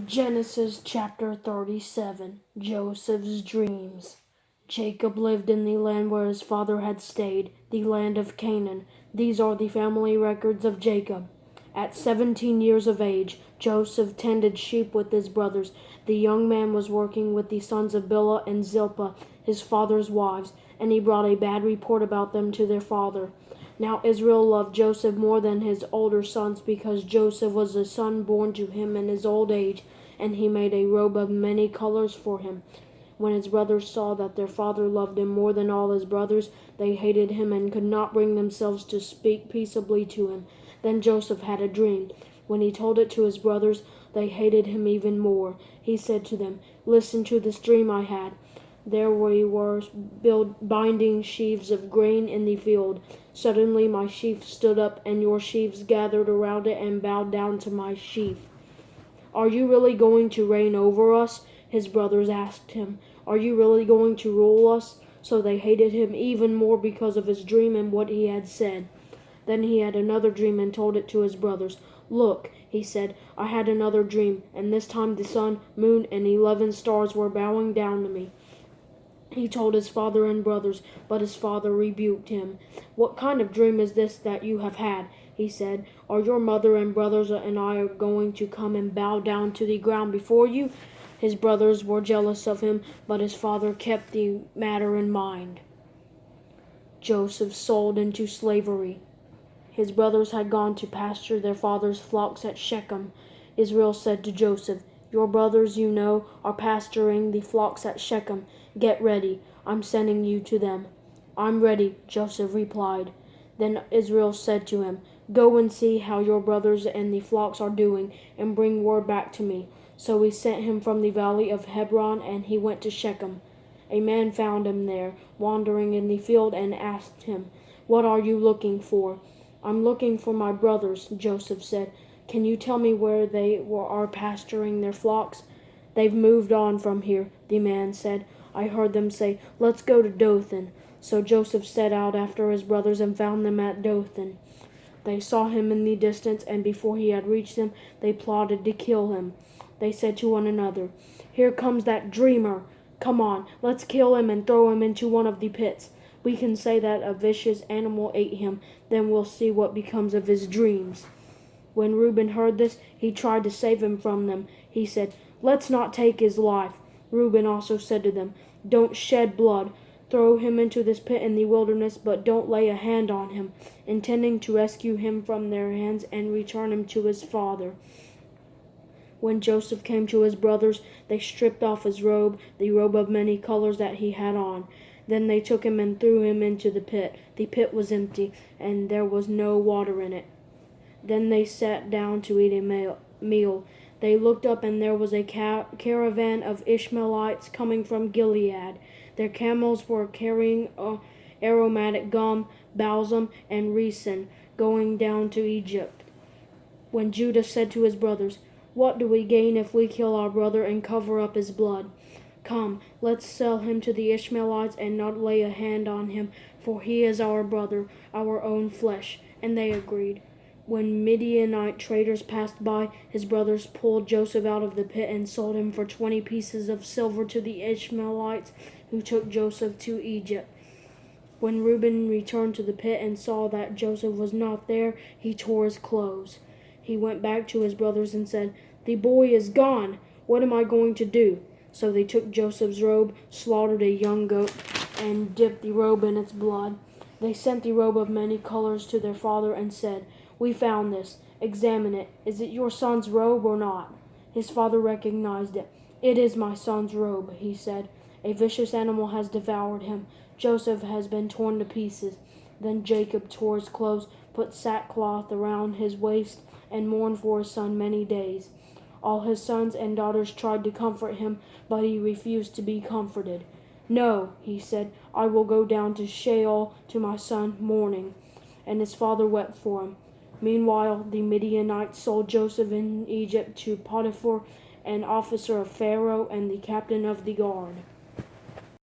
Genesis chapter 37. Joseph's dreams. Jacob lived in the land where his father had stayed, the land of Canaan. These are the family records of Jacob. At 17 years of age, Joseph tended sheep with his brothers. The young man was working with the sons of Bilhah and Zilpah, his father's wives, and he brought a bad report about them to their father. Now Israel loved Joseph more than his older sons, because Joseph was the son born to him in his old age, and he made a robe of many colors for him. When his brothers saw that their father loved him more than all his brothers, they hated him and could not bring themselves to speak peaceably to him. Then Joseph had a dream. When he told it to his brothers, they hated him even more. He said to them, "Listen to this dream I had. There we were binding sheaves of grain in the field. Suddenly my sheaf stood up, and your sheaves gathered around it and bowed down to my sheaf." "Are you really going to reign over us?" his brothers asked him. "Are you really going to rule us?" So they hated him even more because of his dream and what he had said. Then he had another dream and told it to his brothers. "Look," he said, "I had another dream, and this time the sun, moon, and 11 stars were bowing down to me." He told his father and brothers, but his father rebuked him. "What kind of dream is this that you have had?" he said. "Are your mother and brothers and I going to come and bow down to the ground before you?" His brothers were jealous of him, but his father kept the matter in mind. Joseph sold into slavery. His brothers had gone to pasture their father's flocks at Shechem. Israel said to Joseph, "Your brothers, you know, are pasturing the flocks at Shechem. Get ready. I'm sending you to them." "I'm ready," Joseph replied. Then Israel said to him, "Go and see how your brothers and the flocks are doing, and bring word back to me." So he sent him from the valley of Hebron, and he went to Shechem. A man found him there, wandering in the field, and asked him, "What are you looking for?" "I'm looking for my brothers," Joseph said. "Can you tell me where they are pasturing their flocks?" "They've moved on from here," the man said. "I heard them say, 'Let's go to Dothan.'" So Joseph set out after his brothers and found them at Dothan. They saw him in the distance, and before he had reached them, they plotted to kill him. They said to one another, "Here comes that dreamer. Come on, let's kill him and throw him into one of the pits. We can say that a vicious animal ate him, then we'll see what becomes of his dreams." When Reuben heard this, he tried to save him from them. He said, "Let's not take his life." Reuben also said to them, "Don't shed blood. Throw him into this pit in the wilderness, but don't lay a hand on him," intending to rescue him from their hands and return him to his father. When Joseph came to his brothers, they stripped off his robe, the robe of many colors that he had on. Then they took him and threw him into the pit. The pit was empty, and there was no water in it. Then they sat down to eat a meal. They looked up, and there was a caravan of Ishmaelites coming from Gilead. Their camels were carrying aromatic gum, balsam, and resin, going down to Egypt. When Judah said to his brothers, "What do we gain if we kill our brother and cover up his blood? Come, let's sell him to the Ishmaelites and not lay a hand on him, for he is our brother, our own flesh." And they agreed. When Midianite traders passed by, his brothers pulled Joseph out of the pit and sold him for 20 pieces of silver to the Ishmaelites, who took Joseph to Egypt. When Reuben returned to the pit and saw that Joseph was not there, he tore his clothes. He went back to his brothers and said, "The boy is gone. What am I going to do?" So they took Joseph's robe, slaughtered a young goat, and dipped the robe in its blood. They sent the robe of many colors to their father and said, "We found this. Examine it. Is it your son's robe or not?" His father recognized it. "It is my son's robe," he said. "A vicious animal has devoured him. Joseph has been torn to pieces." Then Jacob tore his clothes, put sackcloth around his waist, and mourned for his son many days. All his sons and daughters tried to comfort him, but he refused to be comforted. "No," he said, "I will go down to Sheol to my son mourning." And his father wept for him. Meanwhile, the Midianites sold Joseph in Egypt to Potiphar, an officer of Pharaoh and the captain of the guard.